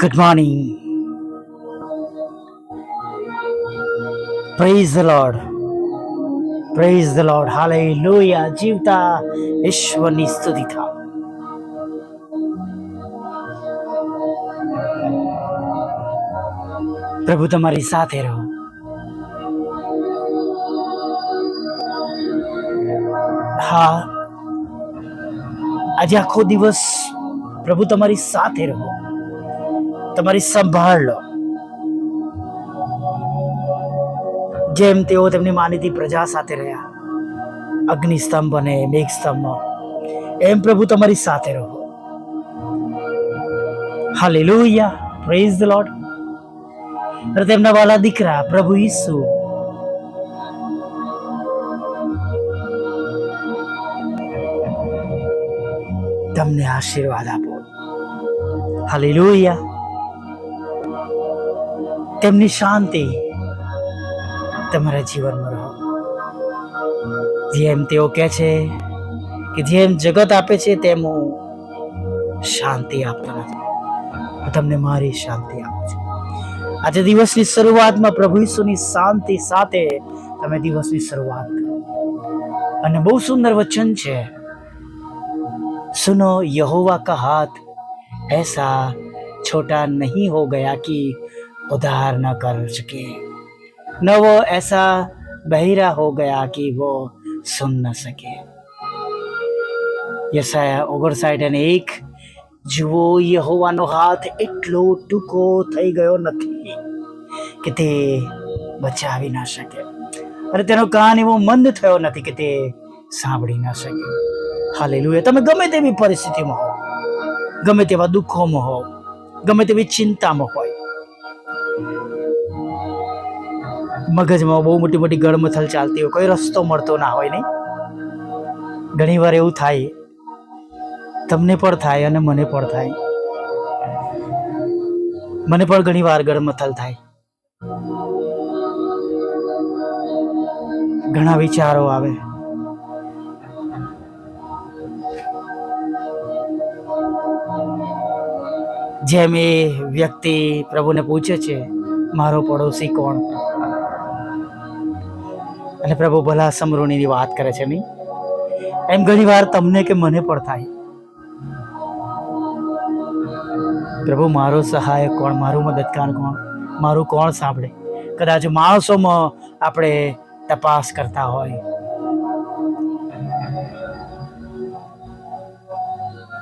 Good morning. Praise the Lord. Praise the Lord. Hallelujah. જીવતા ઈશ્વરની સ્તુતિ થાવ. પ્રભુ તમારી સાથે રહો. હા, આજે આખો દિવસ પ્રભુ તમારી સાથે રહો, તમારી સંભાળ લો. જેમ તેઓ તેમની માનીતી પ્રજા સાથે રહ્યા, અગ્નિસ્તંભ અને મેઘસ્તંભ, એમ પ્રભુ તમારી સાથે રહો. હાલેલુયા. Praise the lord. અને તેમના વાલા દીકરા પ્રભુ ઈસુ તમને આશીર્વાદ આપો. હાલેલુયા. તેમની શાંતિ તમારા જીવનમાં રહો. જેમ તેઓ કહે છે કે જેમ જગત આપે છે તેમ હું શાંતિ આપતો નથી, હું તમને મારી શાંતિ આપું છું. આજે દિવસની શરૂઆતમાં પ્રભુ ઈસુની શાંતિ સાથે તમે દિવસની શરૂઆત કરો. અને બહુ સુંદર વચન છે, सुनो यहोवा का हाथ ऐसा छोटा नहीं हो गया कि उधार न कर सके, न वो ऐसा बहिरा हो गया कि वो सुन न सके. યશાયા 59:1. જુઓ, યહોવાનો હાથ એટલો ટૂંકો થઈ ગયો નથી કે તે બચાવી ના શકે, અને તેનો કાન એવો મંદ થયો નથી કે તે સાંભળી ના શકે. હાલેલુયા. તમે ગમે તેવી પરિસ્થિતિમાં હો, ગમે તેવા દુઃખોમાં હો, ગમે તેવી ચિંતામાં હોય, મગજમાં બહુ મોટી મોટી ગળમથલ ચાલતી હોય, કોઈ રસ્તો મળતો ના હોય, નહીં? ઘણી વાર એવું થાય, તમને પણ થાય અને મને પણ થાય. મને પણ ઘણી વાર ગળમથલ થાય, ઘણા વિચારો આવે. જેમ એ વ્યક્તિ પ્રભુને પૂછે છે, મારો પડોશી કોણ? અને પ્રભુ ભલા સમરૂણીની વાત કરે છે, નહીં? એમ ઘણી વાર તમને કે મને પણ થાય. પ્રભુ મારો સહાયક કોણ? મારું મદદગાર કોણ? મારું કોણ સાંભળે? કદાચ માણસોમાં આપણે તપાસ કરતા હોય,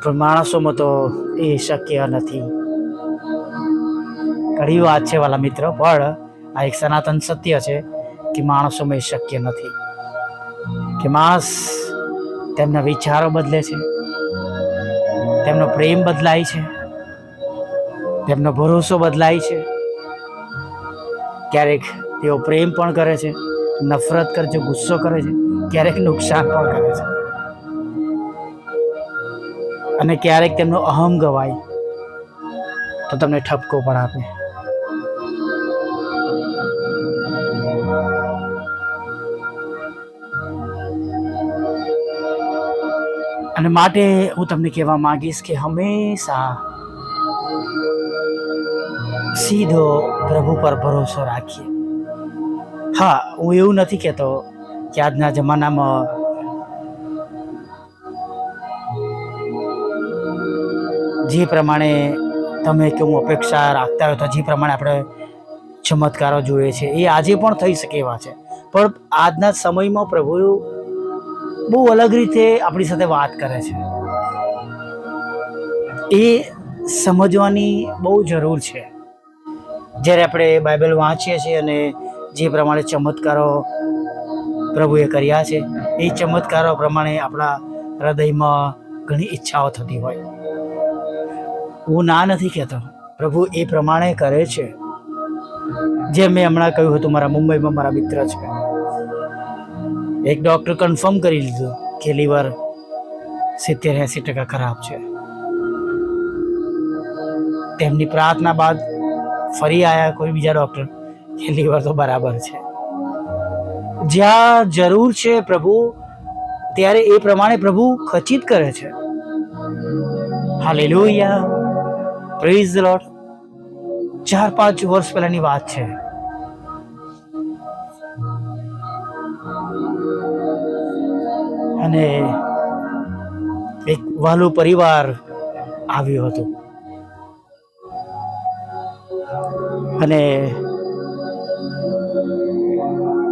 પણ માણસોમાં તો એ શક્ય નથી. ઘણી વાત છે વાલા મિત્રો, પણ આ એક સનાતન સત્ય છે કે માણસોમાં એ શક્ય નથી કે માણસ તેમના વિચારો બદલે છે, તેમનો પ્રેમ બદલાય છે, તેમનો ભરોસો બદલાય છે. ક્યારેક તેઓ પ્રેમ પણ કરે છે, નફરત કરે છે, ગુસ્સો કરે છે, ક્યારેક નુકસાન પણ કરે છે, અને ક્યારેક તેમનો અહમ ગવાય તો તમને ઠપકો પણ આપે. અને માટે હું તમને કહેવા માંગીશ કે હંમેશા સીધો પ્રભુ પર ભરોસો રાખીએ. હા, હું એવું નથી કહેતો કે આજના જમાનામાં જે પ્રમાણે તમે કે હું અપેક્ષા રાખતા હોય તો જે પ્રમાણે આપણે ચમત્કારો જોઈએ છે એ આજે પણ થઈ શકે એવા છે, પણ આજના સમયમાં પ્રભુ બહુ અલગ રીતે આપણી સાથે વાત કરે છે. એ સમજવાની બહુ જરૂર છે. જ્યારે આપણે બાઇબલ વાંચીએ છીએ અને જે પ્રમાણે ચમત્કારો પ્રભુએ કર્યા છે, એ ચમત્કારો પ્રમાણે આપણા હૃદયમાં ઘણી ઈચ્છાઓ થતી હોય. હું ના નથી કહેતો, પ્રભુ એ પ્રમાણે કરે છે. જેમ મેં હમણાં કહ્યું હતું, મારા મુંબઈમાં મારા મિત્ર છે, એક ડૉક્ટર કન્ફર્મ કરી લીધું કે લીવર 70-80% ખરાબ છે. તેમની પ્રાર્થના બાદ ફરી આવ્યા કોઈ બીજા ડૉક્ટર કે લીવર તો બરાબર છે. જ્યાં જરૂર છે પ્રભુ, ત્યારે એ પ્રમાણે પ્રભુ ખચિત કરે છે. હાલેલુયા. Praise the lord. 4-5 વર્ષ પહેલાની વાત છે. અને એક વાલું પરિવાર આવ્યું હતું અને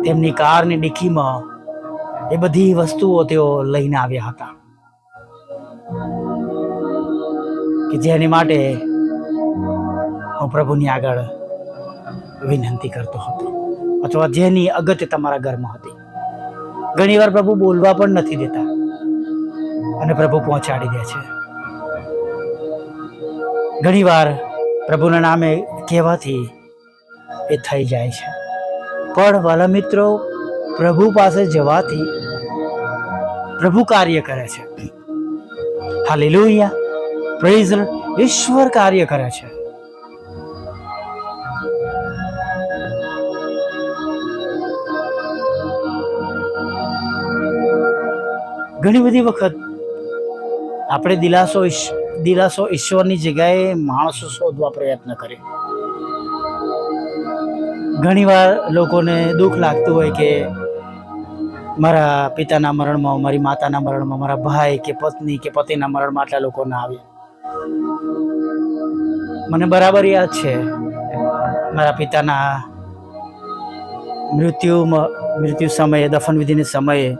તેમની કારની ડિક્કીમાં એ બધી વસ્તુઓ તેઓ લઈને આવ્યા હતા કે જેની માટે હું પ્રભુની આગળ વિનંતી કરતો હતો, અથવા જેની અગત્ય તમારા ઘરમાં હતી. ઘણીવાર પ્રભુ બોલવા પણ નથી દેતા અને પ્રભુ પહોંચાડી દે છે. ઘણીવાર પ્રભુના નામે કહેવાથી એ થઈ જાય છે. પણ વાલા મિત્રો, પ્રભુ પાસે જવાથી પ્રભુ કાર્ય કરે છે. Hallelujah, praise the lord. ઈશ્વર કાર્ય કરે છે. ઘણી બધી વખત આપણે દિલાસો ઈશ્વરની જગ્યાએ માણસો શોધવા પ્રયત્ન કરે. ઘણીવાર લોકોને દુઃખ લાગતું હોય કે મારા પિતાના મરણમાં, મારી માતાના મરણમાં, મારા ભાઈ કે પત્ની કે પતિના મરણમાં આટલા લોકો ના આવ્યા. મને બરાબર યાદ છે, મારા પિતાના મૃત્યુ સમયે, દફન વિધિના સમયે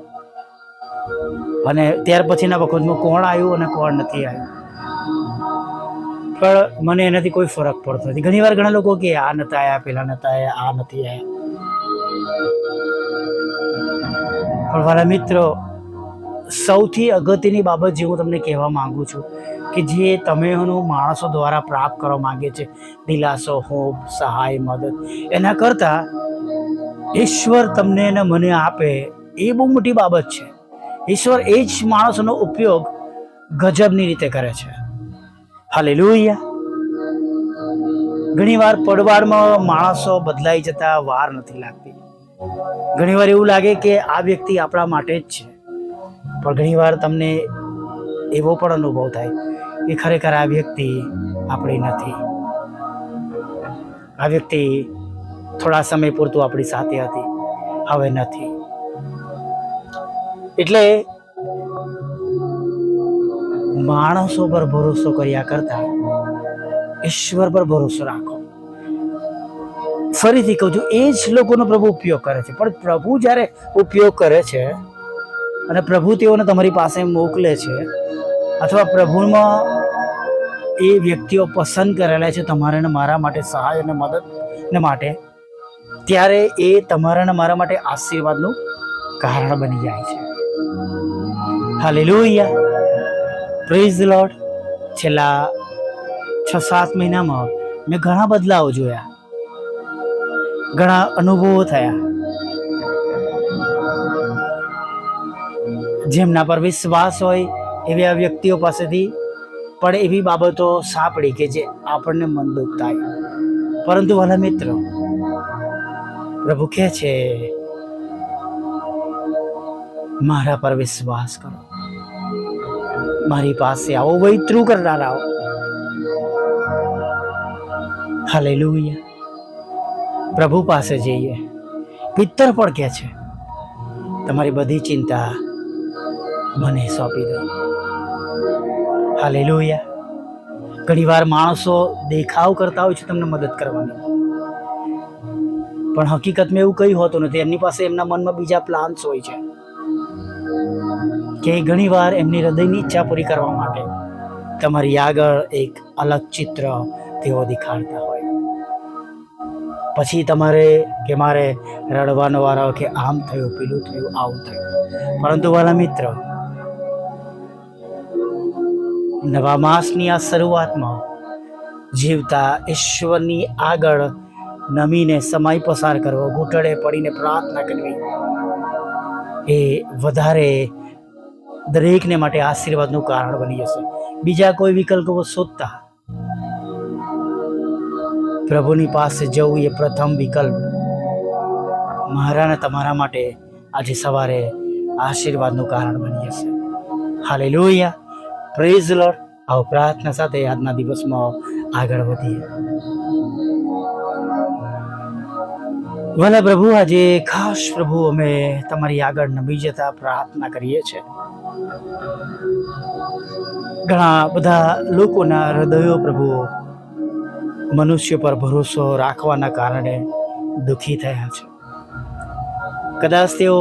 અને ત્યાર પછીના વખતમાં કોણ આવ્યું અને કોણ નથી આવ્યું, પણ મને એનાથી કોઈ ફરક પડતો નથી. ઘણીવાર ઘણા લોકો કે આ નતા આવ્યા, પેલા નતા આવ્યા, આ નથી આવ્યા. પણ મારા મિત્રો, સૌથી અગત્યની બાબત જે હું તમને કહેવા માંગુ છું કે જે તમે માણસો દ્વારા પ્રાપ્ત કરવા માંગે છે, દિલાસો, હોપ, સહાય, મદદ, એના કરતા ઈશ્વર તમને અને મને આપે એ બહુ મોટી બાબત છે. ઈશ્વર એ જ માણસોનો ઉપયોગ ગજબની રીતે કરે છે. હાલેલુયા. ઘણીવાર પડવારમાં માણસો બદલાઈ જતા વાર નથી લાગતી. ઘણીવાર એવું લાગે કે આ વ્યક્તિ આપણા માટે જ છે, પણ ઘણીવાર તમને એવો પણ અનુભવ થાય કે ખરેખર આ વ્યક્તિ આપણી નથી. આ વ્યક્તિ થોડા સમય પૂરતું આપણી સાથે હતી, હવે નથી. એટલે માણસો પર ભરોસો કર્યા કરતા ઈશ્વર પર ભરોસો રાખો. ફરીથી કહું છું, એ જ લોકોનો પ્રભુ ઉપયોગ કરે છે. પણ પ્રભુ જ્યારે ઉપયોગ કરે છે અને પ્રભુ તેઓને તમારી પાસે મોકલે છે, અથવા પ્રભુમાં એ વ્યક્તિઓ પસંદ કરેલા છે તમારે ને મારા માટે સહાય અને મદદને માટે, ત્યારે એ તમારા ને મારા માટે આશીર્વાદનું કારણ બની જાય છે. Hallelujah, praise the lord. છેલ્લા 6-7 મહિનામાં મેં ઘણા બદલાવ જોયા, ઘણા અનુભવો થયા. જેમના પર વિશ્વાસ હોય એવા વ્યક્તિઓ પાસેથી પણ એવી બાબતો સાંભળી કે જે આપણને મનદુખ થાય. પરંતુ વાલા મિત્રો, પ્રભુ કહે છે મારા પર વિશ્વાસ કરો, મારી પાસે આવો, વૈતરું કરનારાઓ. હાલેલુયા. પ્રભુ પાસે જઈએ. પિત્તર પણ કહે છે તમારી બધી ચિંતા મને સોંપી દો. હાલેલુયા. ઘણીવાર માણસો દેખાવ કરતા હોય છે તમને મદદ કરવાની, પણ હકીકતમાં એવું કંઈ હોતું નથી. એમની પાસે એમના મનમાં બીજા પ્લાન્સ હોય છે કે ઘણીવાર એમની હૃદયની ઈચ્છા પૂરી કરવા માટે તમારી આગળ એક અલગ ચિત્ર તેઓ દેખાડતા હોય. પછી તમારે કે મારે રડવાનો વારો કે આમ થયું, પેલું થયું, આવું થયું. પરંતુ વાલા મિત્ર, નવા માસની આ શરૂઆતમાં જીવતા ઈશ્વરની આગળ નમીને સમય પસાર કરવો, ઘૂંટડે પડીને પ્રાર્થના કરવી, એ વધારે દરેકને માટે આશીર્વાદનું કારણ બની જશે. બીજા કોઈ વિકલ્પો શોધતા પ્રભુની પાસે જવું એ પ્રથમ વિકલ્પ મારા ને તમારા માટે આજે સવારે આશીર્વાદનું કારણ બની જશે. Hallelujah, praise the lord. આવો પ્રાર્થના સાથે આજના દિવસમાં આગળ વધીએ. ભલે પ્રભુ, આજે ખાસ પ્રભુ અમે તમારી આગળ નમી જતા પ્રાર્થના કરીએ છીએ. ઘણા બધા લોકોના હૃદયો પ્રભુ મનુષ્ય પર ભરોસો રાખવાના કારણે દુઃખી થયા છે. કદાચ તેઓ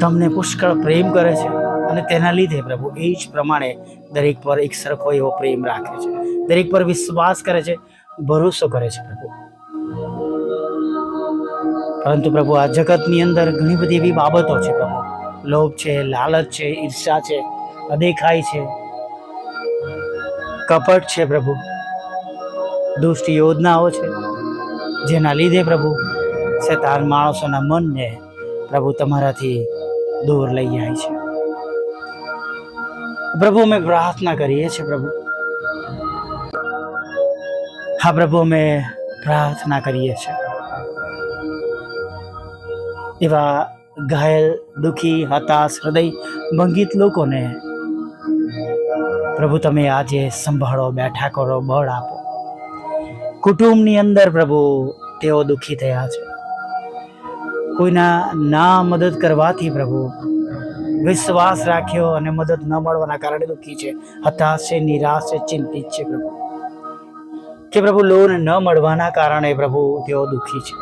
તમને પુષ્કળ પ્રેમ કરે છે અને તેના લીધે પ્રભુ એ જ પ્રમાણે દરેક પર એક સરખો એવો પ્રેમ રાખે છે, દરેક પર વિશ્વાસ કરે છે, ભરોસો કરે છે પ્રભુ. પરંતુ પ્રભુ, આ જગતની અંદર ઘણી બધી એવી બાબતો છે પ્રભુ. લોભ છે, લાલચ છે, ઈર્ષા છે, અદેખાઈ છે, કપટ છે પ્રભુ, દુષ્ટ યોજનાઓ છે, જેના લીધે પ્રભુ શૈતાન માણસોના મનને પ્રભુ તમારાથી દૂર લઈ જાય છે. પ્રભુ, અમે પ્રાર્થના કરીએ છીએ પ્રભુ. હા પ્રભુ, અમે પ્રાર્થના કરીએ છીએ એવા ઘાયલ, દુઃખી, હતાશ, હૃદય ભંગિત લોકોને પ્રભુ તમે આજે સંભાળો, બેઠા કરો, બળ આપો. કુટુંબની અંદર પ્રભુ તેઓ દુઃખી થયા છે. કોઈના ના મદદ કરવાથી પ્રભુ વિશ્વાસ રાખ્યો અને મદદ ન મળવાના કારણે દુઃખી છે, હતાશ છે, નિરાશ છે, ચિંતિત છે પ્રભુ. કે પ્રભુ લોન ન મળવાના કારણે પ્રભુ તેઓ દુઃખી છે,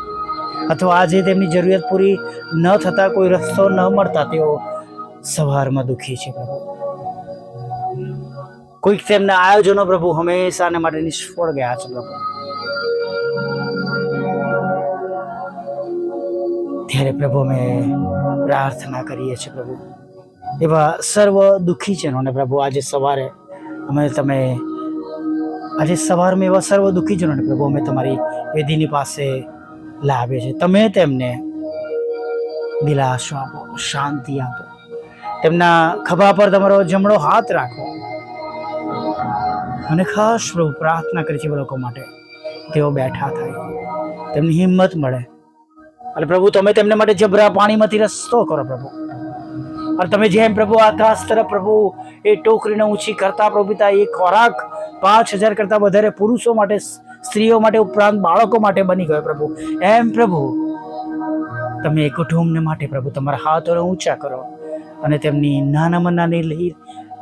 અથવા આજે તેમની જરૂરિયાત પૂરી ન થતા કોઈ રસ્તો ન મળતા તેઓ સવારમાં દુઃખી છે પ્રભુ. કોઈક તેમના આયોજનો પ્રભુ હંમેશાને માટે નિષ્ફળ ગયા છે પ્રભુ. ત્યારે પ્રભુ અમે પ્રાર્થના કરીએ છીએ પ્રભુ એવા સર્વ દુઃખીજનોને પ્રભુ આજે સવારમાં એવા સર્વ દુઃખીજનોને પ્રભુ અમે તમારી વેદીની પાસે લાવીએ છીએ. તમે તેમને દિલાસો આપો, શાંતિ આપો, તેમના ખભા પર તમારો જમણો હાથ રાખો. અને ખાસ પ્રભુ પ્રાર્થના કરી છે લોકો માટે, તેઓ બેઠા થાય, તેમની હિંમત મળે. અને પ્રભુ તમે તેમને માટે જબરા પાણીમાંથી રસ્તો કરો પ્રભુ. અને તમે જેમ પ્રભુ આકાશ તરફ પ્રભુ એ ટોકરીને ઊંચી કરતા પ્રભુ પિતા, એ ખોરાક 5,000 કરતા વધારે પુરુષો માટે, સ્ત્રીઓ માટે, ઉપરાંત બાળકો માટે બની ગયો પ્રભુ, એમ પ્રભુ તમે કુટુંબને માટે પ્રભુ તમારા હાથોને ઊંચા કરો અને તેમની નાનામાં નાની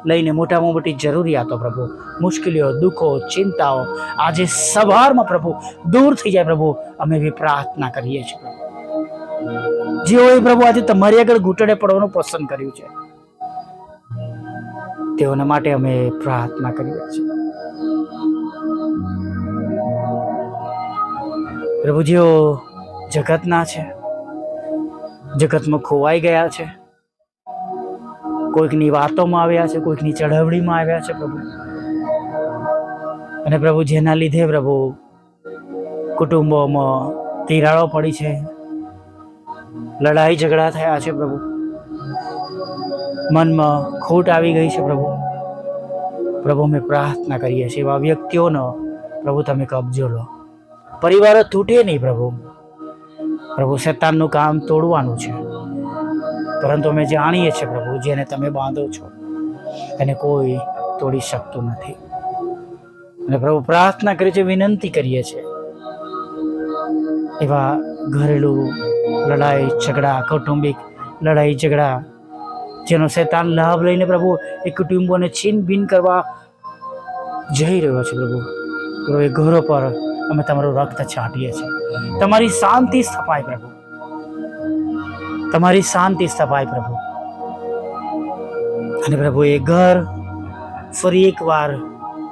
લઈને મોટામાં મોટી જરૂરિયાતો પ્રભુ, મુશ્કેલીઓ, દુઃખો, ચિંતાઓ આજે સવારમાં પ્રભુ દૂર થઈ જાય પ્રભુ. અમે એવી પ્રાર્થના કરીએ છીએ પ્રભુ. જેઓએ પ્રભુ આજે તમારી આગળ ઘૂંટણે પડવાનું પસંદ કર્યું છે, તેઓના માટે અમે પ્રાર્થના કરીએ છીએ પ્રભુ. જેઓ જગતના છે, જગતમાં ખોવાઈ ગયા છે, કોઈકની વાતોમાં આવ્યા છે, કોઈકની ચળવળીમાં આવ્યા છે પ્રભુ. અને પ્રભુ જેના લીધે પ્રભુ કુટુંબોમાં તિરાડો પડી છે, લડાઈ ઝઘડા થયા છે પ્રભુ, મનમાં ખોટ આવી ગઈ છે પ્રભુ. પ્રભુ અમે પ્રાર્થના કરીએ છીએ એવા વ્યક્તિઓનો પ્રભુ તમે કબજો લો. પરિવારો તૂટે નહીં પ્રભુ. પ્રભુ શૈતાનનું કામ તોડવાનું છે, પરંતુ અમે જાણીએ છીએ પ્રભુ જેને તમે બાંધો છો એને કોઈ તોડી શકતું નથી. અને પ્રભુ પ્રાર્થના કરીએ છીએ, વિનંતી કરીએ છીએ એવા ઘરેલું લડાઈ ઝઘડા, કૌટુંબિક લડાઈ ઝઘડા જેનો શૈતાન લાભ લઈને પ્રભુ એ કુટુંબોને છીન ભીન કરવા જઈ રહ્યો છે પ્રભુ. એ ઘરો પર અમે તમારું રક્ત છાંટીએ છીએ. તમારી શાંતિ સ્થપાય પ્રભુ, તમારી શાંતિ સ્થપાય પ્રભુ. અને પ્રભુ એ ઘર ફરી એકવાર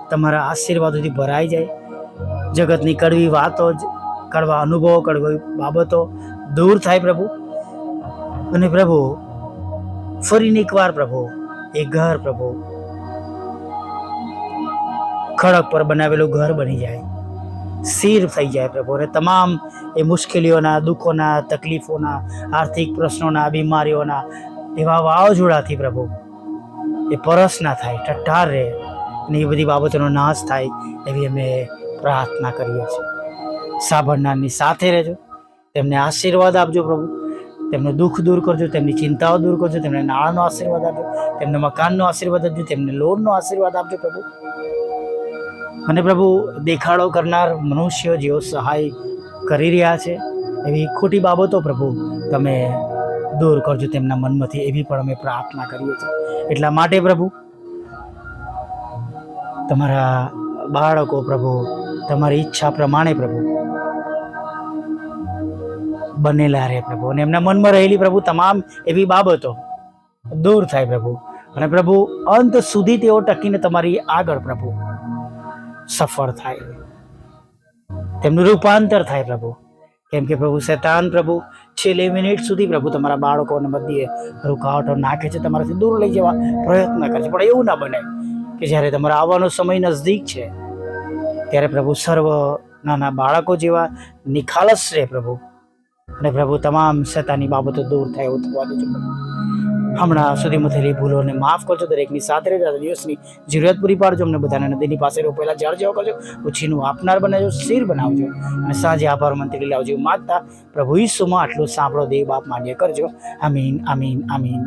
તમારા આશીર્વાદોથી ભરાઈ જાય. જગતની કડવી વાતો, કડવા અનુભવો, કડવી બાબતો દૂર થાય પ્રભુ. અને પ્રભુ ફરીને એકવાર પ્રભુ એ ઘર પ્રભુ ખડક પર બનાવેલું ઘર બની જાય, સ્થિર થઈ જાય પ્રભુ. અને તમામ એ મુશ્કેલીઓના, દુઃખોના, તકલીફોના, આર્થિક પ્રશ્નોના, બીમારીઓના એવા વાવાઝોડાથી પ્રભુ એ પરસ ના થાય, ઠઠ્ઠાર રહે અને એ બધી બાબતોનો નાશ થાય એવી અમે પ્રાર્થના કરીએ છીએ. સાંભળનારની સાથે રહેજો, તેમને આશીર્વાદ આપજો પ્રભુ. તેમનું દુઃખ દૂર કરજો, તેમની ચિંતાઓ દૂર કરજો, તેમને નાણાંનો આશીર્વાદ આપજો, તેમને મકાનનો આશીર્વાદ આપજો, તેમને લોનનો આશીર્વાદ આપજો પ્રભુ. અને પ્રભુ દેખાડો કરનાર મનુષ્ય જેઓ સહાય કરી રહ્યા છે એવી ખોટી બાબતો પ્રભુ તમે દૂર કરજો તેમના મનમાંથી, એવી પણ અમે પ્રાર્થના કરીએ છીએ. એટલા માટે પ્રભુ તમારા બાળકો પ્રભુ તમારી ઈચ્છા પ્રમાણે પ્રભુ બનેલા રહે પ્રભુ, અને એમના મનમાં રહેલી પ્રભુ તમામ એવી બાબતો દૂર થાય પ્રભુ, અને પ્રભુ અંત સુધી તેઓ ટકીને તમારી આગળ પ્રભુ સફળ થાય, તેમનું રૂપાંતર થાય પ્રભુ. કેમ કે પ્રભુ શૈતાન પ્રભુ છેલ્લી મિનિટ સુધી પ્રભુ તમારા બાળકોને મધ્યે રૂકાવટો નાખે છે, તમારાથી દૂર લઈ જવા પ્રયત્ન કરે છે. પણ એવું ના બને કે જ્યારે તમારો આવવાનો સમય નજદીક છે ત્યારે પ્રભુ સર્વ નાના બાળકો જેવા નિખાલસ રહે પ્રભુ, અને પ્રભુ તમામ શૈતાની બાબતો દૂર થાય એવું થવા દેજો પ્રભુ. હમણાં સુધીમાં થયેલી ભૂલોને માફ કરજો, દરેકની સાથે રહેજો, દિવસની જરૂરિયાત પૂરી પાડજો, અમને બધાને નદીની પાસે રોપેલા ઝાડ જેવો કરજો, ઉછીનું આપનાર બનાવજો, સ્થિર બનાવજો, અને સાંજે આભાર મંત્રી લાવજો. માગતા પ્રભુ ઈસુમાં આટલું સાંભળો દેવ બાપ માન્ય કરજો. આમીન, આમીન, આમીન.